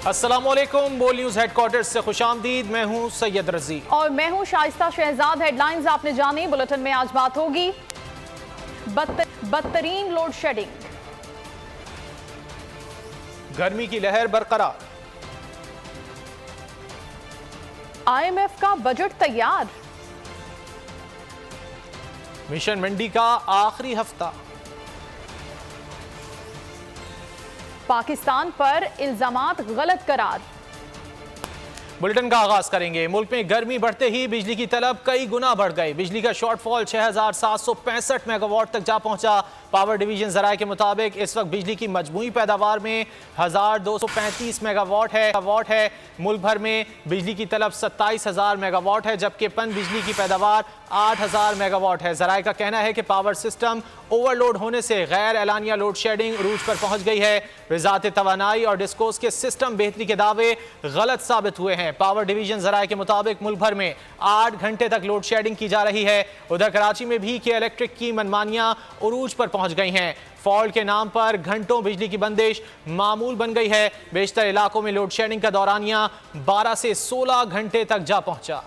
अस्सलामुअलैकुम, बोल news headquarter से खुशामदीद। मैं हूं सैयद रजी और मैं हूं शाइस्ता शहजाद। हेडलाइंस आपने जानी। बुलेटिन में आज बात होगी बदतरीन लोड शेडिंग, गर्मी की लहर बरकरार, IMF का बजट तैयार, मिशन मंडी का आखिरी हफ्ता, पाकिस्तान पर इल्जामात गलत करार। बुलेटिन का आगाज करेंगे। मुल्क में गर्मी बढ़ते ही बिजली की तलब कई गुना बढ़ गई। बिजली का शॉर्टफॉल 6765 मेगावाट तक जा पहुंचा। पावर डिवीजन जराये के मुताबिक इस वक्त बिजली की मजमूई पैदावार में 1235 मेगावाट है। मुल्क भर में बिजली की तलब 27,000 मेगावाट है, जबकि पन बिजली की पैदावार 8,000 मेगावाट है। जराये का कहना है कि पावर सिस्टम ओवरलोड होने से गैर एलानिया लोड शेडिंग अरूज पर पहुंच गई है। वजारत तवानाई और डिस्कोस के सिस्टम बेहतरी के दावे गलत साबित हुए हैं। पावर डिवीजन जराये के मुताबिक मुल्क भर में 8 घंटे तक लोड शेडिंग की जा रही है। उधर कराची में भी के इलेक्ट्रिक की मनमानियां अरूज पर पहुंच गई हैं। फॉल्ट के नाम पर घंटों बिजली की बंदिश मामूल बन गई है। बेशतर इलाकों में लोड शेडिंग का दौरानिया 12 से 16 घंटे तक जा पहुंचा।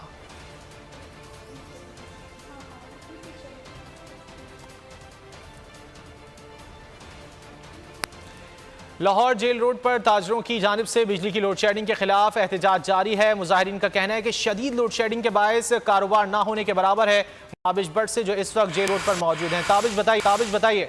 लाहौर जेल रोड पर ताजरों की जानिब से बिजली की लोड शेडिंग के खिलाफ एहतजाज जारी है। मुजाहिरीन का कहना है कि शदीद लोड शेडिंग के बायस कारोबार ना होने के बराबर है। ताबिश भट्ट से जो इस वक्त जेल रोड पर मौजूद हैं। ताबिश बताइए।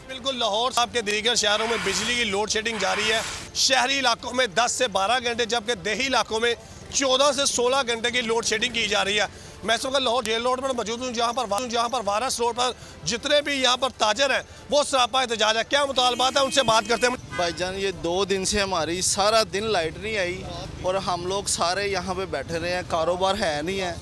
बिल्कुल, लाहौर साहब के दीगर शहरों में बिजली की लोड शेडिंग जारी है। शहरी इलाकों में 10 से 12 घंटे, जबकि देही इलाकों में 14 से 16 घंटे की लोड शेडिंग की जा रही है। मैं इस वक्त लाहौर जेल रोड पर मौजूद हूँ, जहाँ पर वारस रोड पर जितने भी यहाँ पर ताजर हैं वो सरापा एहतजाज है। क्या मुतालबात है, उनसे बात करते हैं। भाईजान, ये 2 दिन से हमारी सारा दिन लाइट नहीं आई और हम लोग सारे यहाँ पे बैठे रहे हैं। कारोबार है नहीं है।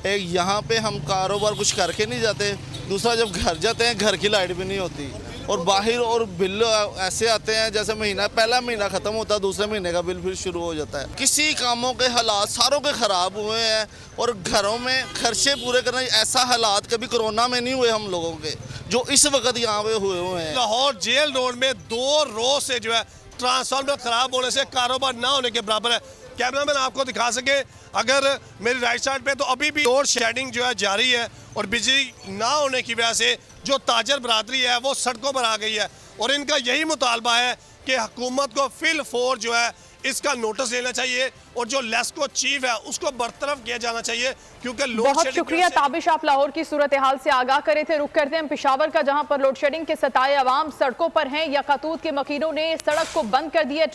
एक यहाँ पे हम कारोबार कुछ करके नहीं जाते, दूसरा जब घर जाते हैं घर की लाइट भी नहीं होती और बाहर और बिल ऐसे आते हैं जैसे पहला महीना ख़त्म होता है, दूसरे महीने का बिल फिर शुरू हो जाता है। किसी कामों के हालात सारों के ख़राब हुए हैं और घरों में खर्चे पूरे करना, ऐसा हालात कभी कोरोना में नहीं हुए हम लोगों के जो इस वक्त यहाँ पे हुए हैं। लाहौर जेल रोड में 2 रोज से जो है ट्रांसफार्मर खराब होने से कारोबार ना होने के बराबर है। कैमरामैन आपको दिखा सके अगर मेरी राइट साइड पे, तो अभी भी लोड शेडिंग जो है जारी है और बिजली ना होने की वजह से जो ताजर बरादरी है वो सड़कों पर आ गई है और इनका यही मुतालबा है कि हुकूमत को फिल फोर जो है इसका नोटिस लेना चाहिए और जो लेस्को चीफ है उसको बरतरफ किया जाना चाहिए, क्योंकि बहुत शुक्रिया ताबिश, आप लाहौर की सूरत हाल से आगाह करे थे। रुक करते हैं पेशावर का, जहां पर लोड शेडिंग के सताए अवाम सड़कों पर हैं। यकातूत के मकीनों ने सड़क को बंद कर दिया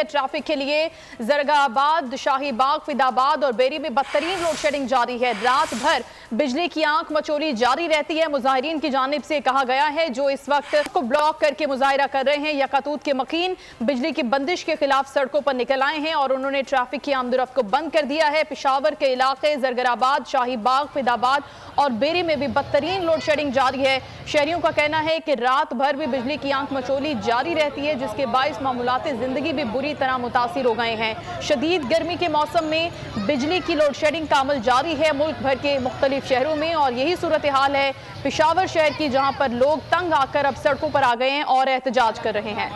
ट्रैफिक के लिए। जरगाबाद, शाहीबाग, फिदाबाद और बेरी में बदतरीन लोड शेडिंग जारी है। रात भर बिजली की आंख मचोली जारी रहती है। मुजाहिरीन की जानिब से कहा गया है जो इस वक्त को ब्लॉक करके मुजाहिरा कर रहे हैं। यकातूत के मकीन बिजली की बंदिश के खिलाफ सड़कों पर निकल आए हैं और उन्होंने ट्रैफिक की आमदोरफ्त को बंद कर दिया है। पेशावर के इलाके जरगराबाद, शाहीबाग, फिदाबाद और बेरी में भी बदतरीन लोड शेडिंग जारी है। शहरियों का कहना है कि रात भर भी बिजली की आंख मचोली जारी रहती है, जिसके बायस मामूलात जिंदगी भी बुरी तरह मुतासिर हो गए हैं। शदीद गर्मी के मौसम में बिजली की लोड शेडिंग का अमल जारी है मुल्क भर के मुख्तलिफ शहरों में और यही सूरत हाल है पेशावर शहर की, जहां पर लोग तंग आकर अब सड़कों पर आ गए हैं और एहतजाज कर रहे हैं।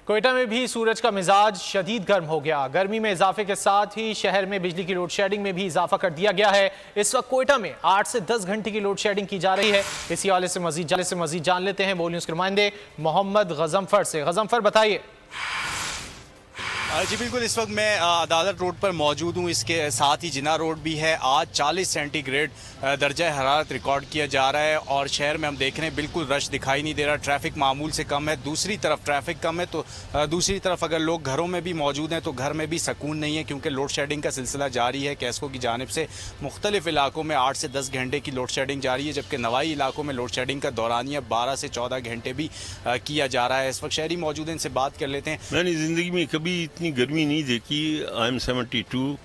कोयटा में भी सूरज का मिजाज शदीद गर्म हो गया। गर्मी में इजाफे के साथ ही शहर में बिजली की लोड शेडिंग में भी इजाफा कर दिया गया है। इस वक्त कोयटा में 8 से 10 घंटे की लोड शेडिंग की जा रही है। इसी हवाले से मजीद जान लेते हैं बोल न्यूज़ के नुमाइंदे मोहम्मद गजमफर से। गजमफर, बताइए। जी बिल्कुल, इस वक्त मैं अदालत रोड पर मौजूद हूँ। इसके साथ ही जिना रोड भी है। आज 40 सेंटीग्रेड दर्जा हरारत रिकॉर्ड किया जा रहा है और शहर में हम देख रहे हैं बिल्कुल रश दिखाई नहीं दे रहा। ट्रैफिक मामूल से कम है। दूसरी तरफ ट्रैफिक कम है तो दूसरी तरफ अगर लोग घरों में भी मौजूद हैं तो घर में भी सुकून नहीं है, क्योंकि लोड शेडिंग का सिलसिला जारी है। कैस्को की जानिब से मुख्तलिफ इलाकों में 8 से 10 घंटे की लोड शेडिंग जारी है, जबकि नवाई इलाकों में लोड शेडिंग का दौरानिया 12 से 14 घंटे भी किया जा रहा है। इस वक्त शहरी मौजूद हैं, इनसे बात कर लेते हैं। मैंने ज़िंदगी में कभी इतनी गर्मी नहीं देखी। IM 72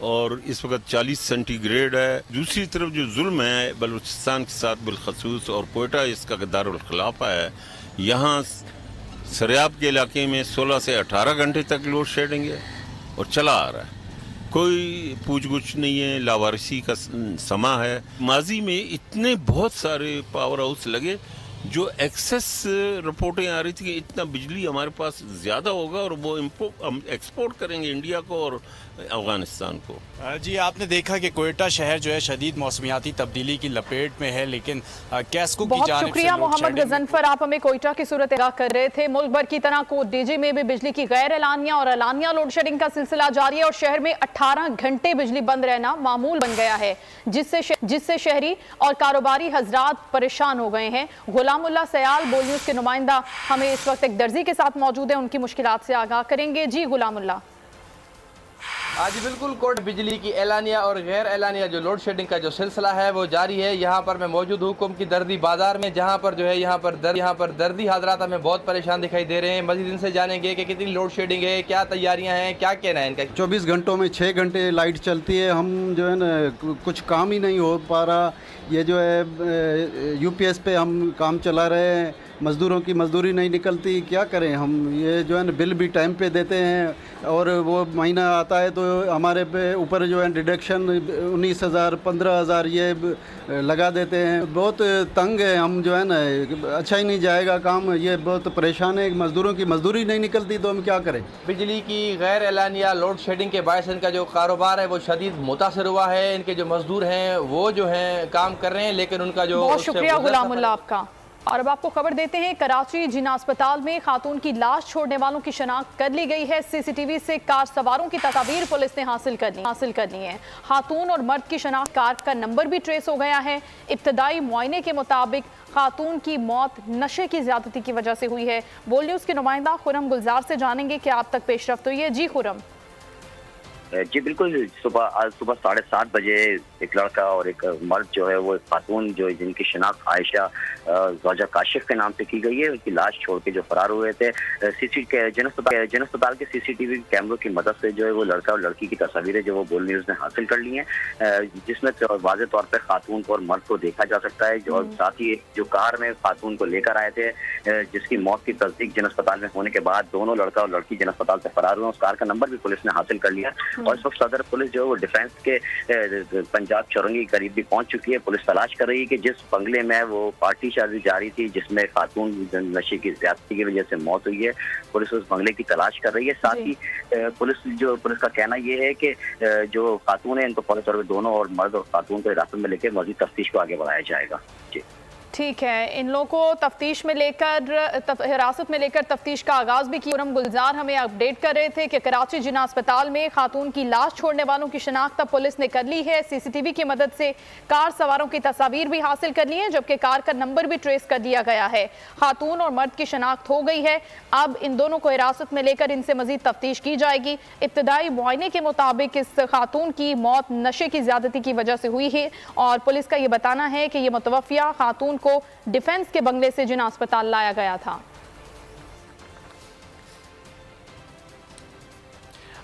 और इस वक्त 40 सेंटीग्रेड है। दूसरी तरफ जो जुल्म है बलूचिस्तान के साथ बिलखसूस और कोयटा इसका दारुल खिलाफा है, यहाँ सरियाब के इलाके में 16 से 18 घंटे तक लोड शेडिंग है और चला आ रहा है। कोई पूछ गुछ नहीं है, लावारिसी का समा है। माजी में इतने बहुत सारे पावर हाउस लगे जो एक्सेस रिपोर्टें आ रही थी कि इतना बिजली हमारे पास ज़्यादा होगा और वो हम एक्सपोर्ट करेंगे इंडिया को और अफ़गानिस्तान को। जी, आपने देखा कि कोयटा शहर जो है शदीद मौसमियाती तब्दीली की लपेट में है, लेकिन कैस्को की बहुत जानिब से शुक्रिया मोहम्मद गजनफर, आप हमें कोयटा की सूरत कर रहे थे। मुल्क भर की तरह कोट डीजी में भी बिजली की गैर एलानिया और एलानिया लोड शेडिंग का सिलसिला जारी है और शहर में 18 घंटे बिजली बंद रहना मामूल बन गया है, जिससे शहरी और कारोबारी हजरात परेशान हो गए हैं। गुलामुल्लाह सयाल बोल न्यूज़ के नुमाइंदा हमें इस वक्त एक दर्जी के साथ मौजूद है, उनकी मुश्किलात से आगाह करेंगे। जी गुलामुल्लाह। आज बिल्कुल कोट बिजली की एलानिया और गैर एलानिया जो लोड शेडिंग का जो सिलसिला है वो जारी है। यहाँ पर मैं मौजूद हूँ कुम की दर्दी बाजार में, जहाँ पर जो है यहाँ पर दर्दी हजरात हमें बहुत परेशान दिखाई दे रहे हैं। मजीद इनसे जानेंगे कि कितनी लोड शेडिंग है, क्या तैयारियाँ हैं, क्या कहना है इनका। 24 घंटों में 6 घंटे लाइट चलती है, हम जो है ना कुछ काम ही नहीं हो पा रहा। ये जो है यूपीएस पे हम काम चला रहे हैं, मज़दूरों की मजदूरी नहीं निकलती, क्या करें हम। ये जो है ना बिल भी टाइम पे देते हैं और वो महीना आता है तो हमारे पे ऊपर जो है डिडक्शन 19,000 15,000 ये लगा देते हैं। बहुत तंग है हम, जो है ना अच्छा ही नहीं जाएगा काम। ये बहुत परेशान है, मज़दूरों की मजदूरी नहीं निकलती तो हम क्या करें। बिजली की गैर एलानिया लोड शेडिंग के बायस इनका जो कारोबार है वो शदीद मुतासर हुआ है। इनके जो मजदूर हैं वो जो हैं काम कर रहे हैं, लेकिन उनका जो बहुत शुक्रिया गुलामुल्लाह आपका। और अब आपको खबर देते हैं, कराची जिना अस्पताल में खातून की लाश छोड़ने वालों की शनाख्त कर ली गई है। सीसीटीवी से कार सवारों की तस्वीर पुलिस ने हासिल कर ली है। खातून और मर्द की शनाख्त, कार का नंबर भी ट्रेस हो गया है। इब्तदाई मुआयने के मुताबिक खातून की मौत नशे की ज्यादती की वजह से हुई है। बोल न्यूज़ के नुमाइंदा खुरम गुलजार से जानेंगे कि आप तक पेशरफ्त हुई है। जी खुरम। जी बिल्कुल, आज सुबह 7:30 बजे एक लड़का और एक मर्द जो है वो खातून जो जिनकी शिनाख्त आयशा ज़ौजा काशिफ के नाम से की गई है, उनकी लाश छोड़ के जो फरार हुए थे। जन अस्पताल के सीसीटीवी कैमरों की मदद से जो है वो लड़का और लड़की की तस्वीरें जो वो बोल न्यूज़ ने हासिल कर ली हैं, जिसमें वाज़े तौर पर खातून को और मर्द को देखा जा सकता है। और साथ ही जो कार में खातून को लेकर आए थे, जिसकी मौत की तस्दीक जन अस्पताल में होने के बाद दोनों लड़का और लड़की जन अस्पताल से फरार हुए। उस कार का नंबर भी पुलिस ने हासिल कर लिया और इस वक्त सदर पुलिस जो है वो डिफेंस के पंजाब चौरंगी करीब भी पहुंच चुकी है। पुलिस तलाश कर रही है कि जिस बंगले में वो पार्टी शादी जारी थी जिसमें खातून नशे की ज्यादती की वजह से मौत हुई है, पुलिस उस बंगले की तलाश कर रही है। साथ ही पुलिस का कहना यह है कि जो खातून है इनको फौरी तौर पर दोनों और मर्द और खातून को हिरासत में लेकर मजीद तफ्तीश को आगे बढ़ाया जाएगा। जी ठीक है, इन लोगों को तफ्तीश में लेकर हिरासत में लेकर तफ्तीश का आगाज भी किया। खुरम गुलजार हमें अपडेट कर रहे थे कि कराची जिना अस्पताल में खातून की लाश छोड़ने वालों की शनाख्त पुलिस ने कर ली है। सीसीटीवी की मदद से कार सवारों की तस्वीर भी हासिल कर ली है, जबकि कार का नंबर भी ट्रेस कर लिया गया है। खातून और मर्द की शनाख्त हो गई है। अब इन दोनों को हिरासत में लेकर इनसे मजीद तफ्तीश की जाएगी। इब्तदाई मुआयने के मुताबिक इस खातून की मौत नशे की ज्यादती की वजह से हुई है और पुलिस का यह बताना है कि यह मुतवफ़िया खातून को डिफेंस के बंगले से जिना अस्पताल लाया गया था।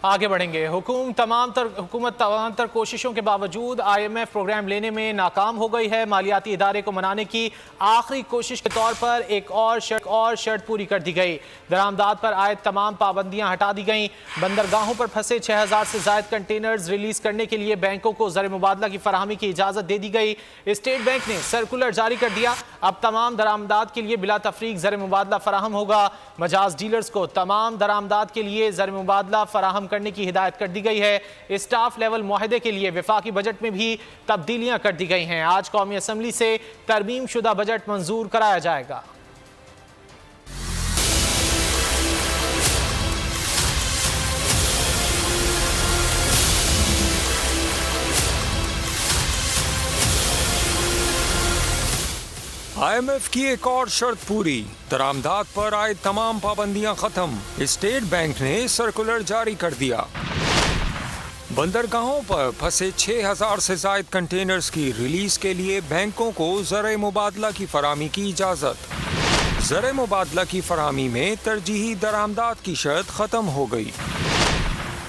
आगे बढ़ेंगे। हुकूमत तमाम तर कोशिशों के बावजूद IMF प्रोग्राम लेने में नाकाम हो गई है। मालियाती इदारे को मनाने की आखिरी कोशिश के तौर पर एक और शर्त पूरी कर दी गई। दरामदाद पर आयद तमाम पाबंदियां हटा दी गईं। बंदरगाहों पर फंसे 6000 से ज्यादा कंटेनर्स रिलीज करने के लिए बैंकों को ज़र मुबादला की फराहमी की इजाजत दे दी गई। स्टेट बैंक ने सर्कुलर जारी कर दिया। अब तमाम दरामदाद के लिए बिला तफरीक ज़र मुबादला फराहम होगा। मजाज डीलर्स को तमाम दरामदाद के लिए ज़र मुबादला फराहम करने की हिदायत कर दी गई है। स्टाफ लेवल मुआहदे के लिए विफाकी बजट में भी तब्दीलियां कर दी गई हैं। आज कौमी असम्बली से तरमीम शुदा बजट मंजूर कराया जाएगा। IMF की एक और शर्त पूरी, दरामदाद पर आए तमाम पाबंदियां खत्म। स्टेट बैंक ने सर्कुलर जारी कर दिया। बंदरगाहों पर फंसे 6000 से ज्यादा कंटेनर्स की रिलीज के लिए बैंकों को ज़र मुबादला की फराहमी की इजाजत। ज़र मुबादला की फराहमी में तरजीही दरामदाद की शर्त खत्म हो गई।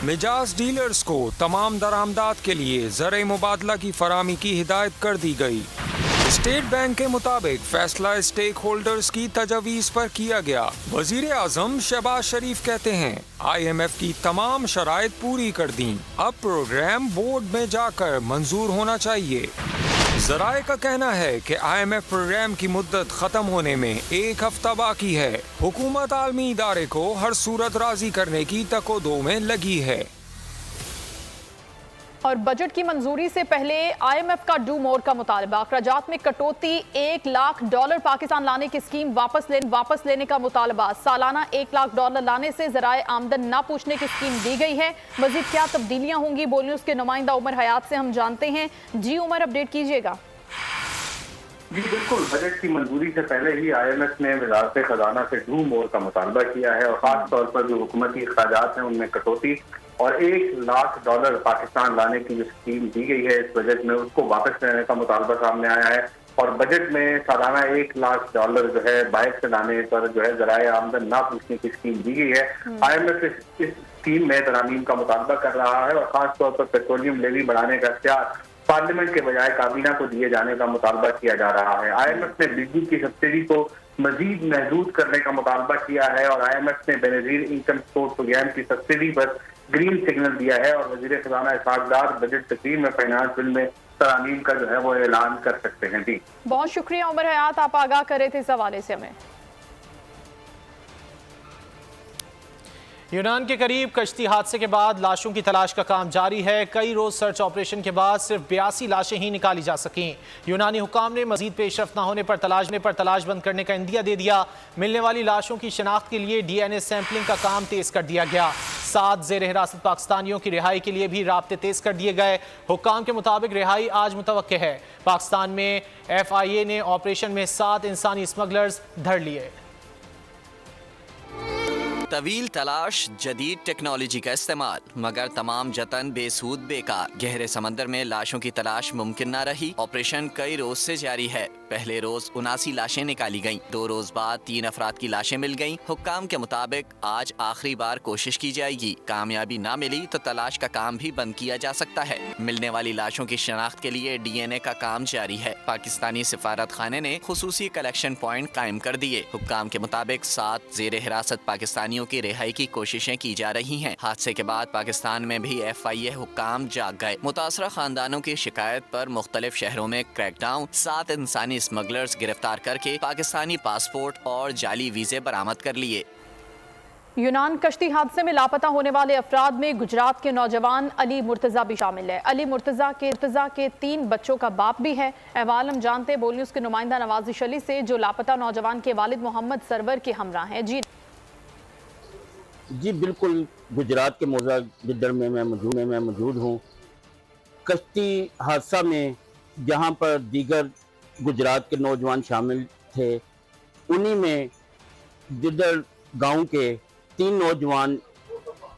मिजाज डीलर्स को तमाम दरामदाद के लिए ज़र मुबादला की फराहमी की हिदायत कर दी गई। स्टेट बैंक के मुताबिक फैसला स्टेक होल्डर्स की तजवीज़ पर किया गया। वजीर आजम शहबाज शरीफ कहते हैं IMF की तमाम शराइत पूरी कर दी, अब प्रोग्राम बोर्ड में जाकर मंजूर होना चाहिए। जराए का कहना है कि IMF प्रोग्राम की मुद्दत खत्म होने में 1 हफ्ता बाकी है। हुकूमत आलमी इदारे को हर सूरत राजी करने की तको-दो में लगी है। और बजट की मंजूरी से पहले IMF का डू मोर का मुतालबा, अखराजात में कटौती, $1 लाख पाकिस्तान लाने की स्कीम वापस लेने का मुतालबा, सालाना $1 लाख लाने से जराए आमदन ना पूछने की स्कीम दी गई है। मजीद क्या तब्दीलियां होंगी, बोल न्यूज़ के नुमाइंदा उमर हयात से हम जानते हैं। जी उमर, अपडेट कीजिएगा। जी बिल्कुल, बजट की मंजूरी से पहले ही IMF ने वज़ारत खजाना से डू मोर का मुतालबा किया है और खास तौर पर जो हुकूमती अखराजात हैं उनमें कटौती और $1 लाख पाकिस्तान लाने की जो स्कीम दी गई है इस बजट में, उसको वापस लेने का मुतालबा सामने आया है। और बजट में सालाना $1 लाख जो है बाहर से लाने पर जो है जराए आमदन ना पूछने की स्कीम दी गई है। IMF इस स्कीम में तरामीम का मुतालबा कर रहा है और खास तौर पर पेट्रोलियम लेवी बढ़ाने का इख्तियार पार्लियामेंट के बजाय काबीना को दिए जाने का मुतालबा किया जा रहा है। IMF ने बिजली की सब्सिडी को मजीद महदूद करने का मुतालबा किया है और IMF ने बेनजीर इनकम सपोर्ट प्रोग्राम की सब्सिडी पर ग्रीन सिग्नल दिया है और वजीर खजाना इसहाक डार बजट तकरीर में फाइनेंस बिल में तरामीम का जो है वो ऐलान कर सकते हैं। जी बहुत शुक्रिया उमर हयात, आप आगाह कर रहे थे इस हवाले से हमें। यूनान के करीब कश्ती हादसे के बाद लाशों की तलाश का काम जारी है। कई रोज सर्च ऑपरेशन के बाद सिर्फ 82 लाशें ही निकाली जा सकीं। यूनानी हुकाम ने मजीद पेशरफ न होने पर तलाश बंद करने का इंदिया दे दिया। मिलने वाली लाशों की शनाख्त के लिए DNA सैंपलिंग का काम तेज कर दिया गया। 7 ज़ेर हिरासत पाकिस्तानियों की रिहाई के लिए भी राब्ते तेज कर दिए गए। हुकाम के मुताबिक रिहाई आज मुतवक्के है। पाकिस्तान में FIA ने ऑपरेशन में 7 इंसानी स्मगलर्स धर लिए। तवील तलाश, जदीद टेक्नोलॉजी का इस्तेमाल, मगर तमाम जतन बेसूद बेकार। गहरे समंदर में लाशों की तलाश मुमकिन न रही। ऑपरेशन कई रोज से जारी है। पहले रोज 79 लाशें निकाली गईं। 2 रोज बाद 3 अफराद की लाशें मिल गईं। हुक्काम के मुताबिक आज आखिरी बार कोशिश की जाएगी। कामयाबी ना मिली तो तलाश का काम भी बंद किया जा सकता है। मिलने वाली लाशों की शनाख्त के लिए DNA का काम जारी है। पाकिस्तानी सिफारत खाने ने खुसूसी कलेक्शन पॉइंट कायम कर दिए। हुक्काम के मुताबिक 7 ज़ेर हिरासत पाकिस्तानियों की रिहाई की कोशिशें की जा रही हैं। हादसे के बाद पाकिस्तान में भी FIA हुक्काम जाग गए। मुतासरा खानदानों की शिकायत पर मुख्तलिफ शहरों में क्रैकडाउन, 7 इंसानी स्मगलर्स गिरफ्तार करके पाकिस्तानी पासपोर्ट और जाली वीजे बरामद कर लिए। यूनान कश्ती हादसे में लापता होने वाले अफराद में गुजरात के नौजवान अली मुर्तजा भी शामिल है। अली मुर्तजा के 3 बच्चों का बाप भी है। अहवाल हम जानते बोल न्यूज़ के नुमाइंदा नवाजिश अली से, जो लापता नौजवान के वालिद मोहम्मद सरवर के हमरा हैं। जी बिल्कुल, गुजरात के मौजा गिद्दड़ में मैं मौजूद हूँ। कश्ती हादसा में जहाँ पर दीगर गुजरात के नौजवान शामिल थे, उन्हीं में गिद्दड़ गांव के 3 नौजवान,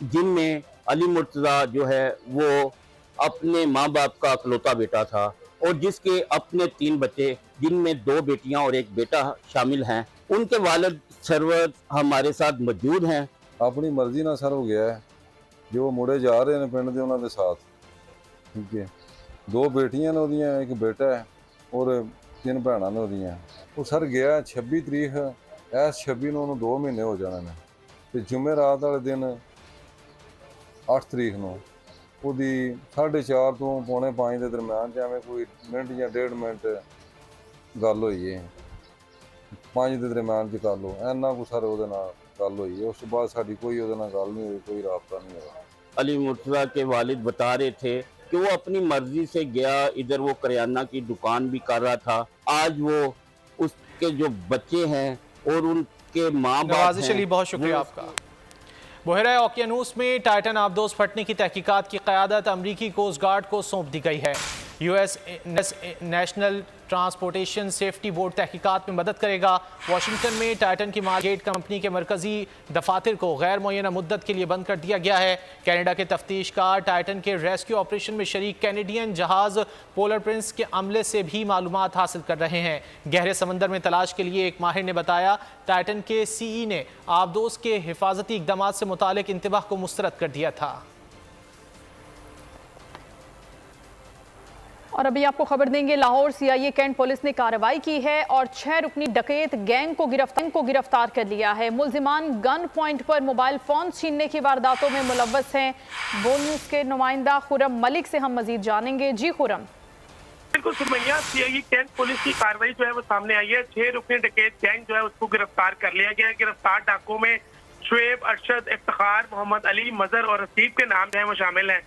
जिनमें अली मुर्तज़ा जो है वो अपने माँ बाप का अकलौता बेटा था और जिसके अपने 3 बच्चे, जिनमें 2 बेटियाँ और 1 बेटा शामिल हैं। उनके वालिद सरवर हमारे साथ मौजूद हैं। अपनी मर्जी ਨਾਲ ਸਰ ਹੋ ਗਿਆ ਹੈ ਜੋ ਮੁੰਡੇ ਜਾ ਰਹੇ ਨੇ ਪਿੰਡ ਦੇ ਉਹਨਾਂ ਦੇ ਸਾਥ। ਠੀਕ ਹੈ, 2 ਬੇਟੀਆਂ ਨੇ ਉਹਦੀਆਂ, 1 ਬੇਟਾ ਹੈ ਔਰ 3 ਭੈਣਾਂ ਨੇ ਉਹਦੀਆਂ। ਉਹ ਸਰ ਗਿਆ 26 ਤਰੀਕ, ਇਸ 26 ਨੂੰ ਉਹਨੂੰ 2 ਮਹੀਨੇ ਹੋ ਜਾਣੇ ਨੇ ਤੇ ਜੁਮੇਰਾਤ ਵਾਲੇ ਦਿਨ 8 ਤਰੀਕ ਨੂੰ ਉਹਦੀ 4:30 ਤੋਂ ਪੌਣੇ 5 ਦੇ ਦਰਮਿਆਨ ਜਿਵੇਂ ਕੋਈ ਮਿੰਟ ਜਾਂ 1.5 ਮਿੰਟ ਗੱਲ ਹੋਈ ਹੈ। 5 ਦੇ ਦਰਮਿਆਨ ਚ ਕਰ ਲਓ, ਇੰਨਾ ਕੁ ਸਰ ਉਹਦੇ ਨਾਲ गल हुई है। उस बाद साड़ी कोई गल नहीं हुई, कोई राब्ता नहीं हुआ। अली मुर्तज़ा के वालिद बता रहे थे कि वो अपनी मर्जी से गया, इधर वो करियाना की दुकान भी कर रहा था। आज वो उसके जो बच्चे हैं और उनके माँ बाप हैं। बहुत शुक्रिया आपका। बहरा ओकियानूस में टाइटन आबदोज फटने की तहकीकात की क़यादत अमरीकी कोस्ट गार्ड को सौंप दी गई है। US national transportation safety board तहकीकात में मदद करेगा। वाशिंगटन में टाइटन की मार्केट कंपनी के मरकजी दफातर को गैर मुअय्यना मुद्दत के लिए बंद कर दिया गया है। कनाडा के तफ्तीशकार टाइटन के रेस्क्यू ऑपरेशन में शरीक कैनेडियन जहाज पोलर प्रिंस के अमले से भी मालूमात हासिल कर रहे हैं। गहरे समंदर में तलाश के लिए एक माहिर ने बताया, टाइटन के CE ने आबदोज के हिफाजती इकदाम से मुतालिक इंतबाह को मुस्तरद कर दिया था। और अभी आपको खबर देंगे, लाहौर CIA कैंट पुलिस ने कार्रवाई की है और 6 रुकनी डकैत गैंग को गिरफ्तार कर लिया है। मुलजिमान गन पॉइंट पर मोबाइल फोन छीनने की वारदातों में मुलव्वस हैं। बोल न्यूज़ के नुमाइंदा खुरम मलिक से हम मजीद जानेंगे। जी खुरम। बिल्कुल सुमैया, सीआईए कैंट पुलिस की कार्रवाई जो है वो सामने आई है। 6 रुकने डकैत गैंग जो है उसको गिरफ्तार कर लिया गया है। गिरफ्तार डाकुओं में शुएब, अरशद, इफ्तिखार, मोहम्मद अली, मजहर और हसीब के नाम जो है वो शामिल हैं।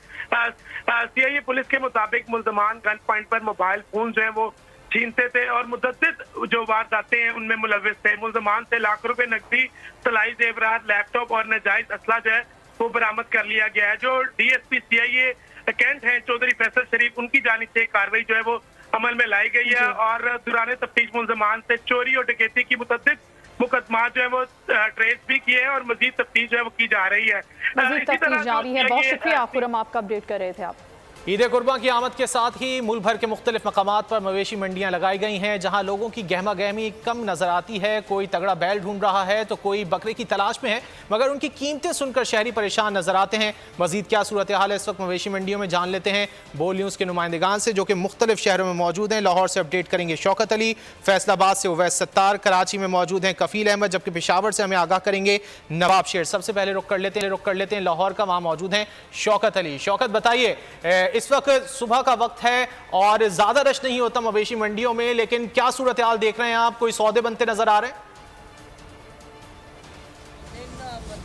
सीआईए पुलिस के मुताबिक मुल्जमान गन पॉइंट पर मोबाइल फोन जो है वो छीनते थे और मुतअद्दिद जो वारदातें हैं उनमें मुलविस थे। मुल्जमान से लाख रुपए नकदी, तलाई जेवरात, लैपटॉप और नाजायज असला जो है वो बरामद कर लिया गया है। जो डीएसपी सीआईए कैंट हैं चौधरी फैसल शरीफ, उनकी जानिब से कार्रवाई जो है वो अमल में लाई गई है और दौरान तफ्तीश मुल्जमान से चोरी और डकैती की मुतअद्दिद मुकदमा जो है वो ट्रेस भी किए हैं और मजीद तफ्तीश जो है वो की जा रही है। मजीद तफ्तीश जारी है। बहुत शुक्रिया खुरम, आपका अपडेट कर रहे थे आप। ईद कुर्बान की आमद के साथ ही मुल्क भर के मुख्तलिफ मकामात पर मवेशी मंडियां लगाई गई हैं, जहां लोगों की गहमा गहमी कम नजर आती है। कोई तगड़ा बैल ढूंढ रहा है तो कोई बकरे की तलाश में है, मगर उनकी कीमतें सुनकर शहरी परेशान नजर आते हैं। मजीद क्या सूरत हाल है इस वक्त मवेशी मंडियों में, जान लेते हैं बोल न्यूज़ के नुमाइंदगान से जो कि मुख्तलिफ शहरों में मौजूद हैं। लाहौर से अपडेट करेंगे शौकत अली, फैसलाबाद से उवैस सत्तार, कराची में मौजूद हैं कफील अहमद, जबकि पेशावर से हमें आगाह करेंगे नवाब शेर। सबसे पहले रुक कर लेते हैं लाहौर का, वहाँ मौजूद हैं शौकत अली। शौकत, बताइए, इस वक्त सुबह का वक्त है और ज्यादा रश नहीं होता मवेशी मंडियों में, लेकिन क्या सूरत हाल देख रहे हैं आप? कोई सौदे बनते नजर आ रहे हैं?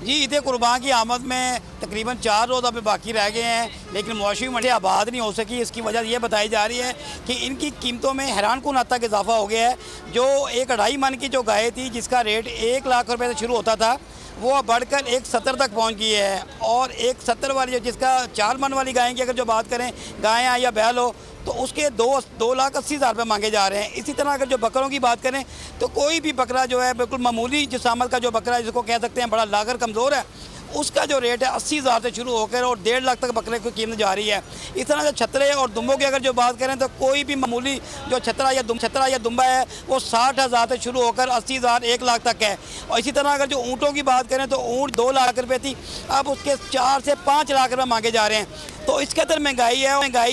जी, ईद कुर्बान की आमद में तकरीबन 4 रोज़ अभी बाकी रह गए हैं, लेकिन मवेशी मंडी आबाद नहीं हो सकी। इसकी वजह ये बताई जा रही है कि इनकी कीमतों में हैरान कुन हद तक इजाफा हो गया है। जो एक 2.5 मन की जो गाय थी जिसका रेट 1 लाख रुपए से शुरू होता था, वो बढ़कर 170 तक पहुंच गई है। और 170 वाली जो जिसका 4 मन वाली गाय की अगर जो बात करें, गायें या बैल हो, तो उसके 2,80,000 रुपये मांगे जा रहे हैं। इसी तरह अगर जो बकरों की बात करें तो कोई भी बकरा जो है बिल्कुल मामूली जिसामत का जो बकरा है, जिसको कह सकते हैं बड़ा लागर कमज़ोर है, उसका जो रेट है 80,000 से शुरू होकर और 1.5 लाख तक बकरे की कीमत जा रही है। इस तरह से छतरे और दुम्बों की अगर जो बात करें तो कोई भी मामूली जो छतरा या दुम्बा है वो 60,000 से शुरू होकर 80,000 1 लाख तक है। और इसी तरह अगर जो ऊँटों की बात करें तो ऊँट 2 लाख रुपये थी, अब उसके 4 से 5 लाख रुपये मांगे जा रहे हैं। तो इसके अंदर महंगाई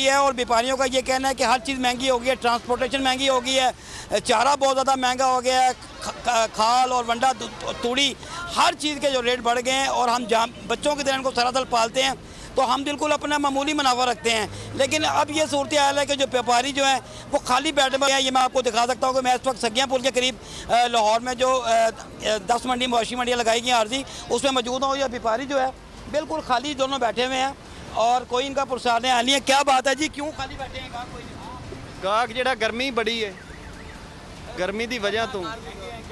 है और व्यापारियों का ये कहना है कि हर चीज़ महंगी हो गई है। ट्रांसपोर्टेशन महंगी हो गई है, चारा बहुत ज़्यादा महंगा हो गया है, खाल और वंडा तूड़ी हर चीज़ के जो रेट बढ़ गए हैं। और हम जहाँ बच्चों के दिन को सरासर पालते हैं तो हम बिल्कुल अपना मामूली मुनाफा रखते हैं, लेकिन अब ये सूरत हाल है कि जो व्यापारी जो है वो खाली बैठे हुए हैं। ये मैं आपको दिखा सकता हूँ कि मैं इस वक्त सगिया पुल के करीब लाहौर में जो 10 मंडी मवेशी मंडियाँ लगाई गई आर्जी, उसमें मौजूद हूँ। ये व्यापारी जो है बिल्कुल खाली दोनों बैठे हुए हैं और कोई इनका पुरसाने आनी है। क्या बात है जी, क्यों खाली बैठे हैं? गाहक जेड़ा गर्मी बड़ी है, गर्मी की वजह तो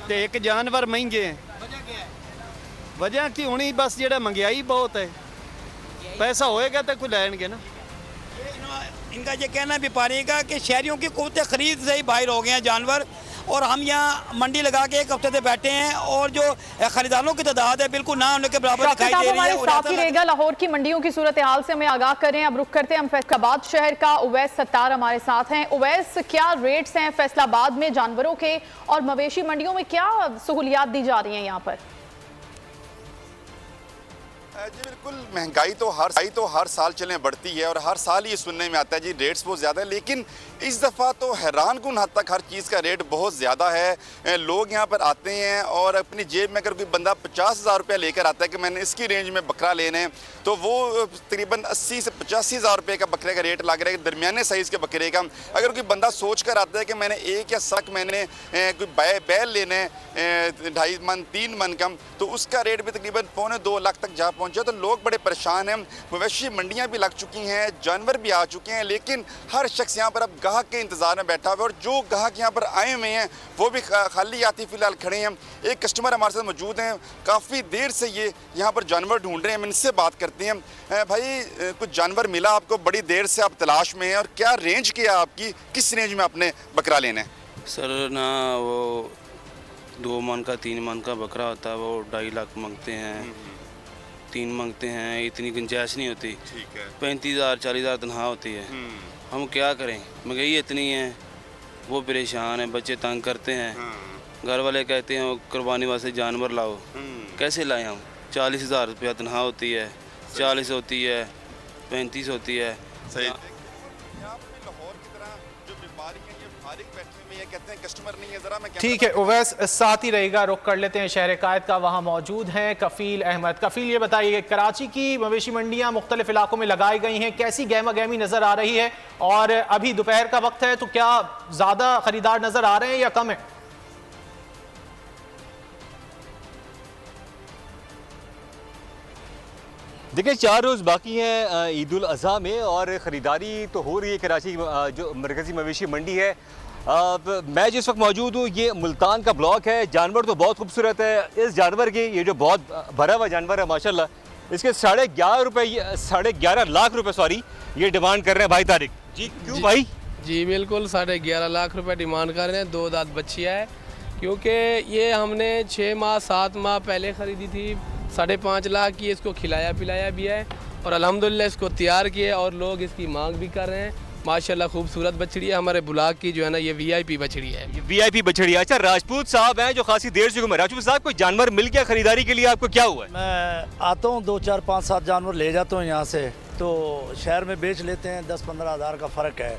ते एक जानवर महंगे हैं। वजह की होनी बस जेड़ा महंगाई बहुत है, पैसा होएगा तो कोई लैनगे ना। इनका ये कहना है व्यापारी का कि शहरियों की कुव्वत खरीद से ही बाहर हो गए हैं जानवर, और हम यहाँ मंडी लगा के 1 हफ्ते से बैठे हैं और जो खरीदारों की तादाद है बिल्कुल ना होने के बराबर दिखाई दे रही है। हमारे साथ ही रहेगा, लाहौर की मंडियों की सूरत हाल से हमें आगाह करें। अब रुक करते हैं हम फैसलाबाद शहर का, उवैस सत्तार हमारे साथ हैं। उवैस, क्या रेट्स हैं फैसलाबाद में जानवरों के और मवेशी मंडियों में क्या सहूलियात दी जा रही हैं यहाँ पर? जी बिल्कुल, महंगाई तो हर साल चलें बढ़ती है और हर साल ये सुनने में आता है जी रेट्स बहुत ज़्यादा है, लेकिन इस दफ़ा तो हैरान कुन हद तक हर चीज़ का रेट बहुत ज़्यादा है। लोग यहाँ पर आते हैं और अपनी जेब में अगर कोई बंदा 50,000 रुपया लेकर आता है कि मैंने इसकी रेंज में बकरा लेने हैं, तो वो तकरीबन 80 से 85,000 रुपये का बकरे का रेट लग रहा है दरमियाने साइज़ के बकरे का। अगर कोई बंदा सोच कर आता है कि मैंने 1 या सक मैंने कोई बैल लेने 2.5 मन 3 मन कम, तो उसका रेट भी तकरीबन 2.25 लाख तक जा पहुँचा। तो लोग बड़े परेशान हैं। मवेशी मंडियाँ भी लग चुकी हैं, जानवर भी आ चुके हैं, लेकिन हर शख्स यहाँ पर अब गाहक के इंतज़ार में बैठा हुआ है और जो गाहक यहाँ पर आए हुए हैं वो भी खाली आती फ़िलहाल खड़े हैं। एक कस्टमर हमारे साथ मौजूद हैं, काफ़ी देर से ये यहाँ पर जानवर ढूंढ रहे हैं। हम इनसे बात करते हैं। भाई, कुछ जानवर मिला आपको? बड़ी देर से आप तलाश में हैं और क्या रेंज किया आपकी, किस रेंज में आपने बकरा लेना है? सर ना, वो 2 मन का 3 मन का बकरा होता है, वो 2.5 लाख मांगते हैं, 3 मांगते हैं। इतनी गुंजाइश नहीं होती। ठीक है। 35,000 40,000 तनख्वाह होती है। हम क्या करें, महंगाई इतनी है, वो परेशान है, बच्चे तंग करते हैं। घर वाले कहते हैं कुर्बानी वास्ते जानवर लाओ, कैसे लाएं हम? 40,000 रुपया तनख्वाह होती है, 40 होती है, 35 होती है। सही। ये कहते हैं कस्टमर नहीं है, जरा मैं ठीक है उवैस, साथ ही रहेगा, रुख कर लेते हैं शहर कायद का। वहाँ मौजूद हैं कफील अहमद। कफील, ये बताइए, कराची की मवेशी मंडियाँ मुख्तलिफ इलाकों में लगाई गई हैं, कैसी गहमा गहमी नज़र आ रही है? और अभी दोपहर का वक्त है, तो क्या ज़्यादा खरीदार नज़र आ रहे हैं या कम है? देखिए 4 रोज़ बाकी हैं ईद उल अज़हा में और ख़रीदारी तो हो रही है। कराची जो मरकज़ी मवेशी मंडी है, मैं जिस वक्त मौजूद हूँ ये मुल्तान का ब्लॉक है। जानवर तो बहुत खूबसूरत है। इस जानवर की, ये जो बहुत भरा हुआ जानवर है माशाल्लाह, इसके 11.5 लाख रुपए सॉरी ये डिमांड कर रहे हैं भाई तारिक जी। क्यों भाई? जी बिल्कुल 11.5 लाख रुपए डिमांड कर रहे हैं। 2 दांत बच्चियाँ है, क्योंकि ये हमने 6 माह 7 माह पहले ख़रीदी थी। 5.5 लाख की इसको खिलाया पिलाया भी है और अल्हम्दुलिल्लाह इसको तैयार किया और लोग इसकी मांग भी कर रहे हैं। माशाल्लाह खूबसूरत बछड़ी है, हमारे ब्लॉक की जो है ना ये VIP बछड़ी है। VIP बछड़ी। अच्छा, राजपूत साहब हैं जो खासी देर से घूमे। राजपूत साहब, कोई जानवर मिल गया खरीदारी के लिए? आपको क्या हुआ है? मैं आता हूँ 2 4 5 7 जानवर ले जाता हूँ यहाँ से, तो शहर में बेच लेते हैं। 10-15 हज़ार का फ़र्क है।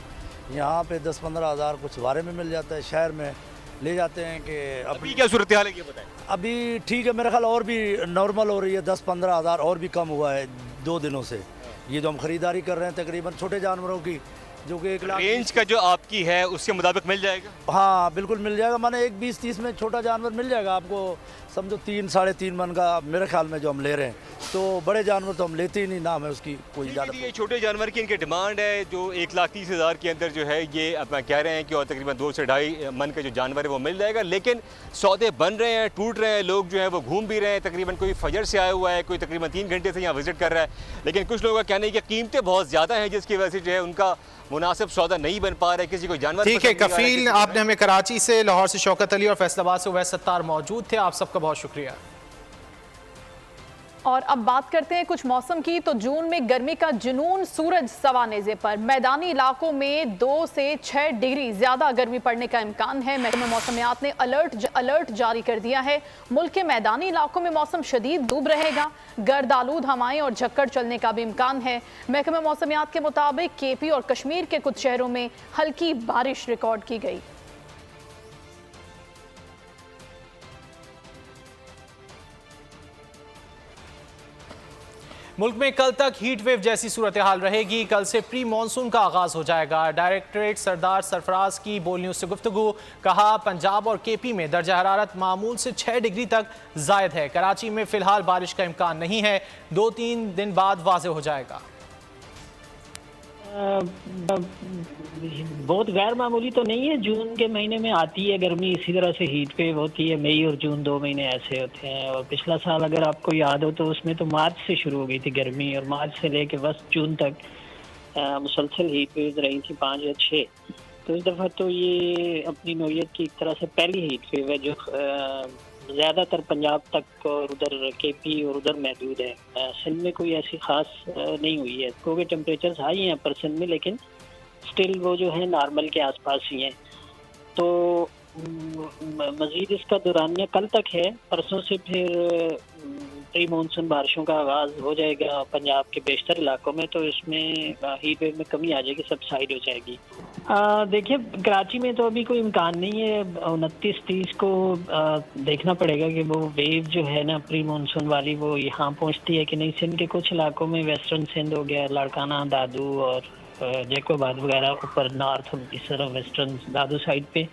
यहाँ पे 10-15 हज़ार कुछ वारे में मिल जाता है, शहर में ले जाते हैं। कि अभी क्या सूरत हाल है ये बताएं। अभी ठीक है, मेरा ख्याल और भी नॉर्मल हो रही है। 10-15 हज़ार और भी कम हुआ है 2 दिनों से। ये जो हम खरीदारी कर रहे हैं तकरीबन छोटे जानवरों की, जो कि 1 लाख रेंज का जो आपकी है उसके मुताबिक मिल जाएगा। हाँ बिल्कुल मिल जाएगा। माने 1 20-30 में छोटा जानवर मिल जाएगा आपको, समझो 3-3.5 मन का मेरे ख्याल में जो हम ले रहे हैं। तो बड़े जानवर तो हम लेते ही नहीं, ना हमें उसकी कोई ज़्यादा। ये छोटे जानवर की इनकी डिमांड है जो 1,30,000 के अंदर जो है ये अपना कह रहे हैं कि और तकरीबन 2 से 2.5 मन का जो जानवर है वो मिल जाएगा। लेकिन सौदे बन रहे हैं, टूट रहे हैं, लोग जो है वो घूम भी रहे हैं। तकरीबन कोई फजर से आया हुआ है, कोई तकरीबन 3 घंटे से यहाँ विजिट कर रहा है। लेकिन कुछ लोगों का कहना है कि कीमतें बहुत ज़्यादा हैं जिसकी वजह से जो है उनका मुनासिब सौदा नहीं बन पा रहा है। किसी को जानवर ठीक है कफील, आपने हमें कराची से, लाहौर से शौकत अली और फैसलाबाद से उवैस सत्तार मौजूद थे। आप सबका बहुत शुक्रिया। और अब बात करते हैं कुछ मौसम की। तो जून में गर्मी का जुनून सूरज सवानेज़े पर। मैदानी इलाकों में 2 से 6 डिग्री ज्यादा गर्मी पड़ने का इम्कान है। महकमा मौसमियात ने अलर्ट जारी कर दिया है। मुल्क के मैदानी इलाकों में मौसम शदीद डूब रहेगा। गर्द आलूद हवाएं और झक्कड़ चलने का भी इम्कान है। महकमा मौसमियात के मुताबिक KP और कश्मीर के कुछ शहरों में हल्की बारिश रिकॉर्ड की गई। मुल्क में कल तक हीट वेव जैसी सूरत हाल रहेगी। कल से प्री मानसून का आगाज हो जाएगा। डायरेक्टरेट सरदार सरफराज की बोल न्यूज़ से गुफ्तगू। कहा पंजाब और KP में दर्जा हरारत मामूल से 6 डिग्री तक जायद है। कराची में फिलहाल बारिश का इम्कान नहीं है, 2-3 दिन बाद वाज़ेह हो जाएगा। बहुत गैर मामूली तो नहीं है। जून के महीने में आती है गर्मी, इसी तरह से हीट वेव होती है। मई और जून 2 महीने ऐसे होते हैं। और पिछला साल अगर आपको याद हो तो उसमें तो मार्च से शुरू हो गई थी गर्मी और मार्च से लेके बस जून तक मुसलसल हीट वेव रही थी 5 या 6। तो इस दफ़ा तो ये अपनी नौयत की एक तरह से पहली हीट वेव है जो ज़्यादातर पंजाब तक और उधर KP और उधर महदूद है। सिंध में कोई ऐसी ख़ास नहीं हुई है, क्योंकि टेम्परेचर्स हाई हैं पर सिंध में, लेकिन स्टिल वो जो है नॉर्मल के आसपास ही हैं। तो मज़ीद इसका दौरानिया कल तक है। परसों से फिर प्री मानसून बारिशों का आगाज़ हो जाएगा पंजाब के बेशतर इलाकों में। तो इसमें हीट वेव में कमी आ जाएगी, सबसाइड हो जाएगी। देखिए कराची में तो अभी कोई इम्कान नहीं है। 29-30 को देखना पड़ेगा कि वो वेव जो है ना प्री मानसून वाली वो यहाँ पहुँचती है कि नहीं। सिंध के कुछ इलाकों में, वेस्टर्न सिंध हो गया, लाड़काना, दादू और जैकोबाद वगैरह ऊपर नॉर्थ, इस तरह वेस्टर्न दादू साइड पे,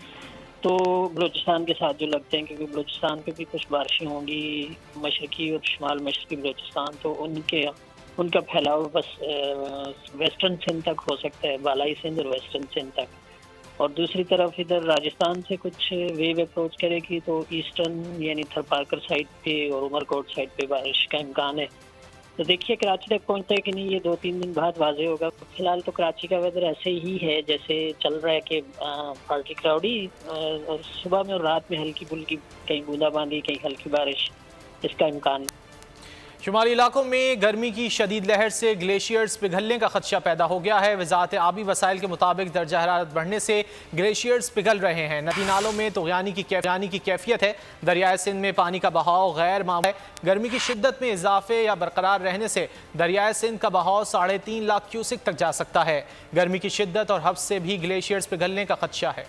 तो बलूचिस्तान के साथ जो लगते हैं, क्योंकि बलूचिस्तान पे भी कुछ बारिशें होंगी, मशरकी और शुमाल मशरकी बलूचिस्तान, तो उनका फैलाव बस वेस्टर्न सिंध तक हो सकता है, बालाई सिंध और वेस्टर्न सिंध तक। और दूसरी तरफ इधर राजस्थान से कुछ वेव अप्रोच करेगी तो ईस्टर्न यानी थरपारकर साइड पे और उमरकोट साइड पे बारिश का इम्कान है। तो देखिए कराची तक पहुंचता है कि नहीं, ये 2-3 दिन बाद वाज़ेह होगा। फिलहाल तो कराची का वेदर ऐसे ही है जैसे चल रहा है कि पार्टी क्लाउडी और सुबह में और रात में हल्की फुल्की कहीं बूंदाबांदी, कहीं हल्की बारिश, इसका इम्कान। शुमाली इलाकों में गर्मी की शदीद लहर से ग्लेशियर्स पिघलने का खदशा पैदा हो गया है। वजारत आबी वसाइल के मुताबिक दर्जा हरारत बढ़ने से ग्लेशियर्स पिघल रहे हैं। नदी नालों में तग़यानी की कैफियत है। दरियाए सिंध में पानी का बहाव गैर मामूली है। गर्मी की शिद्दत में इजाफे या बरकरार रहने से दरियाए सिंध का बहाव 3.5 लाख क्यूसिक तक जा सकता है। गर्मी की शिद्दत और हब्स से भी ग्लेशियर्स पिघलने का खदशा है।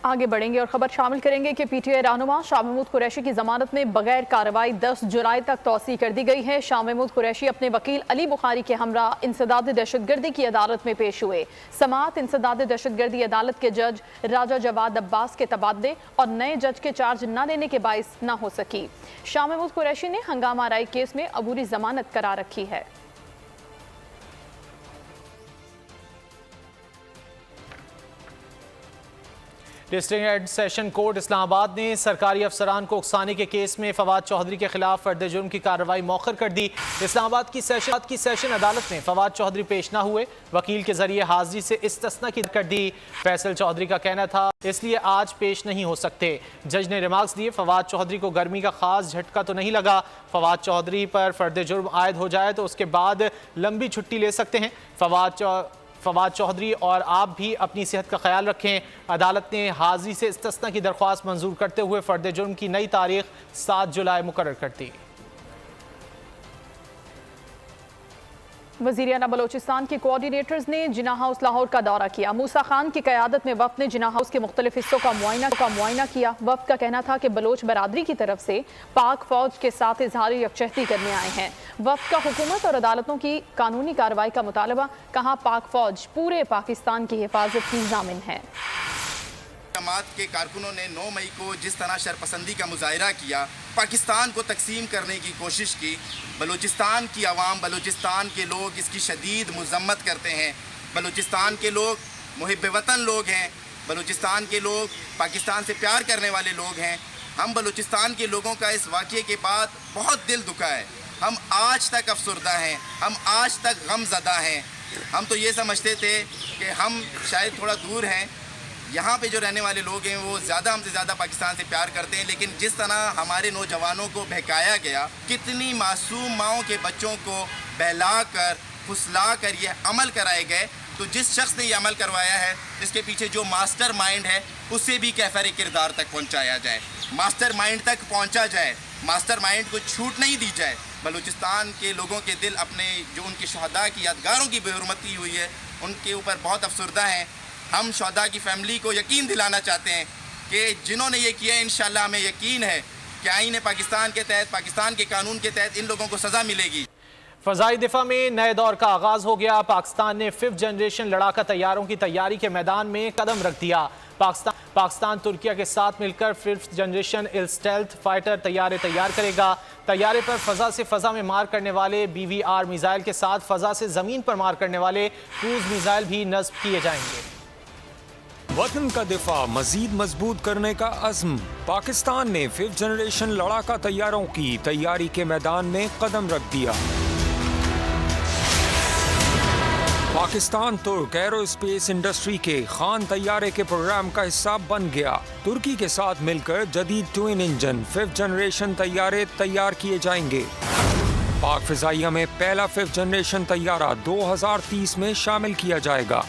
आगे बढ़ेंगे और खबर शामिल करेंगे कि पीटीआई रहनुमा शाह महमूद कुरैशी की जमानत में बगैर कार्रवाई 10 जुलाई तक तौसी कर दी गई है। शाह महमूद कुरैशी अपने वकील अली बुखारी के हमरा इंसदाद दहशतगर्दी की अदालत में पेश हुए। समाअत इंसदाद दहशतगर्दी अदालत के जज राजा जवाद अब्बास के तबादले और नए जज के चार्ज न लेने के बाइस न हो सकी। शाह महमूद कुरैशी ने हंगामा आराई केस में अबूरी जमानत करार रखी है। District and session court Islamabad ने सरकारी अफसरान को उकसाने के केस में फवाद चौधरी के खिलाफ फर्द जुर्म की कार्रवाई मौखर कर दी। इस्लामाबाद की सेशन अदालत में फवाद चौधरी पेश न हुए, वकील के जरिए हाजिरी से इस्तिस्ना की कर दी। फैसल चौधरी का कहना था इसलिए आज पेश नहीं हो सकते। जज ने रिमार्क्स दिए, फवाद चौधरी को गर्मी का खास झटका तो नहीं लगा। फवाद चौधरी पर फर्द जुर्म आयद हो जाए तो उसके बाद लंबी छुट्टी ले सकते हैं। फवाद चौधरी और आप भी अपनी सेहत का ख्याल रखें। अदालत ने हाजिरी से इस्तिस्ना की दरख्वास्त मंजूर करते हुए फर्द जुर्म की नई तारीख 7 जुलाई मुकर्रर कर दी। वज़ीर आला बलोचिस्तान के कोऑर्डिनेटर्स ने जिना हाउस लाहौर का दौरा किया। मूसा खान की क़यादत में वफ़द ने जिना हाउस के मुख्तलिफ हिस्सों का मुआयना किया। वफ़द का कहना था कि बलोच बरादरी की तरफ से पाक फ़ौज के साथ इजहार यकजहती करने आए हैं। वफ़द का हुकूमत और अदालतों की कानूनी कार्रवाई का मुतालबा, कहा पाक फ़ौज पूरे पाकिस्तान की हिफाजत की ज़ामिन है। जमात के कारकुनों ने 9 मई को जिस तरह शरपसंदी का मुजाहरा किया, पाकिस्तान को तकसीम करने की कोशिश की, बलूचिस्तान की आवाम, बलूचिस्तान के लोग इसकी शदीद मजम्मत करते हैं। बलूचिस्तान के लोग मुहिब वतन लोग हैं, बलूचिस्तान के लोग पाकिस्तान से प्यार करने वाले लोग हैं। हम बलूचिस्तान के लोगों का इस वाक़ये के बाद बहुत दिल दुखा है। हम आज तक अफसरदा हैं, हम आज तक गमज़दा हैं। हम तो ये समझते थे कि हम शायद थोड़ा दूर हैं, यहाँ पे जो रहने वाले लोग हैं वो ज़्यादा हमसे ज़्यादा पाकिस्तान से प्यार करते हैं, लेकिन जिस तरह हमारे नौजवानों को बहकाया गया, कितनी मासूम माओं के बच्चों को बहला कर फुसला कर ये अमल कराए गए, तो जिस शख्स ने ये अमल करवाया है, इसके पीछे जो मास्टर माइंड है, उसे भी कैफर किरदार तक पहुँचाया जाए, मास्टर माइंड तक पहुँचा जाए, मास्टर माइंड को छूट नहीं दी जाए। बलूचिस्तान के लोगों के दिल अपने जो उनके शहदा की यादगारों की बेहुरमती हुई है उनके ऊपर बहुत अफसरदा हैं। हम शहदा की फैमिली को यकीन दिलाना चाहते हैं कि जिन्होंने ये किया, इंशाल्लाह हमें यकीन है कि आईन पाकिस्तान के तहत, पाकिस्तान के कानून के तहत इन लोगों को सज़ा मिलेगी। फ़ज़ाई दिफा में नए दौर का आगाज़ हो गया। पाकिस्तान ने 5th जनरेशन लड़ाका तैयारों की तैयारी के मैदान में कदम रख दिया। पाकिस्तान तुर्किया के साथ मिलकर 5th जनरेशन स्टेल्थ फाइटर तैयारे तैयार करेगा। तैयारे पर फ़ज़ा से फ़ज़ा में मार करने वाले BVR मिसाइल के साथ फ़ज़ा से ज़मीन पर मार करने वाले क्रूज़ मिसाइल भी नस्ब किए जाएंगे। वतन का दिफा मजीद मजबूत करने का अज़्म। पाकिस्तान ने 5th जनरेशन लड़ाका तैयारों की तैयारी के मैदान में कदम रख दिया। पाकिस्तान तुर्क एरोस्पेस इंडस्ट्री के खान तैयारे के प्रोग्राम का हिस्सा बन गया। तुर्की के साथ मिलकर जदीद ट्विन इंजन 5th जनरेशन तैयारे तैयार किए जाएंगे। पाक फिजाइया में पहला 5th जनरेशन तैयारा 2030 में शामिल किया जाएगा।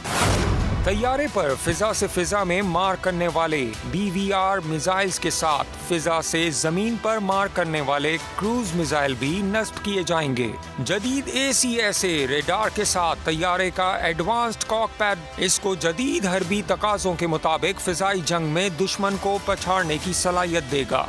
तैयारे पर फिजा से फिजा में मार करने वाले BVR मिसाइल्स के साथ फिजा से जमीन पर मार करने वाले क्रूज मिसाइल भी नस्ब किए जाएंगे। जदीद ACSA रेडार के साथ तैयारे का एडवांस्ड कॉकपैड इसको जदीद हरबी तकाज़ों के मुताबिक फिजाई जंग में दुश्मन को पछाड़ने की सलाहियत देगा।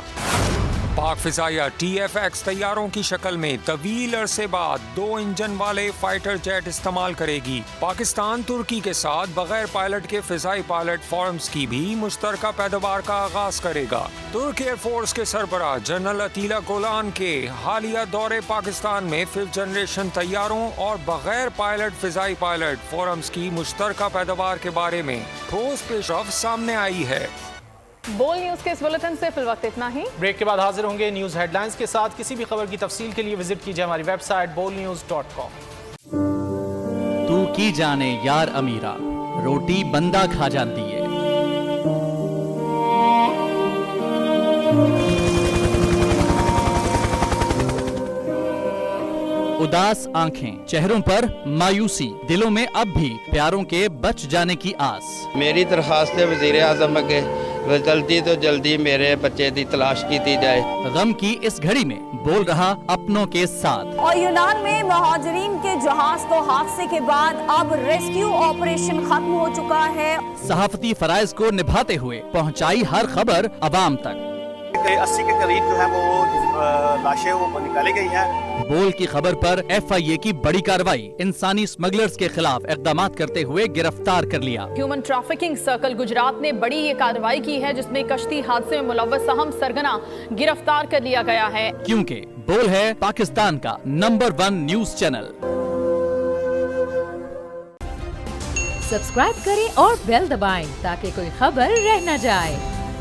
पाक फिजाइया TFX तैयारों की शक्ल में तवील अरसे बाद 2 इंजन वाले फाइटर जेट इस्तेमाल करेगी। पाकिस्तान तुर्की के साथ बगैर पायलट के फिजाई पायलट फॉर्म्स की भी मुश्तरका पैदावार का आगाज करेगा। तुर्क एयरफोर्स के सरबराह जनरल अतीला गोलान के हालिया दौरे पाकिस्तान में 5th जनरेशन तैयारों और बगैर पायलट फिजाई पायलट फॉर्म्स की मुश्तरका पैदावार के बारे में ठोस पेशरफ्त सामने आई है। बोल न्यूज के इस बुलेटिन से फिल वक्त इतना ही। ब्रेक के बाद हाजिर होंगे न्यूज हेडलाइंस के साथ। किसी भी खबर की तफसील के लिए विजिट कीजिए हमारी वेबसाइट bolnews.com। तू की जाने यार अमीरा, रोटी बंदा खा जाती है। उदास आंखें, चेहरों पर मायूसी, दिलों में अब भी प्यारों के बच जाने की आस। मेरी दरखास्त है वज़ीर आज़म के जल्दी तो जल्दी मेरे बच्चे की तलाश की जाए। गम की इस घड़ी में बोल रहा अपनों के साथ। और यूनान में महाजरीन के जहाज को हादसे के बाद अब रेस्क्यू ऑपरेशन खत्म हो चुका है। सहाफती फराइज को निभाते हुए पहुंचाई हर खबर अवाम तक। 80 के करीब जो है वो लाशें वो निकाली गई हैं। बोल की खबर पर FIA की बड़ी कार्रवाई, इंसानी स्मगलर्स के खिलाफ इकदाम करते हुए गिरफ्तार कर लिया। ह्यूमन ट्रैफिकिंग सर्कल गुजरात ने बड़ी ये कार्रवाई की है, जिसमें कश्ती हादसे में मुलव्वस अहम सरगना गिरफ्तार कर लिया गया है। क्योंकि बोल है पाकिस्तान का नंबर 1 न्यूज चैनल। सब्सक्राइब करें और बेल दबाएं ताकि कोई खबर रह न जाए।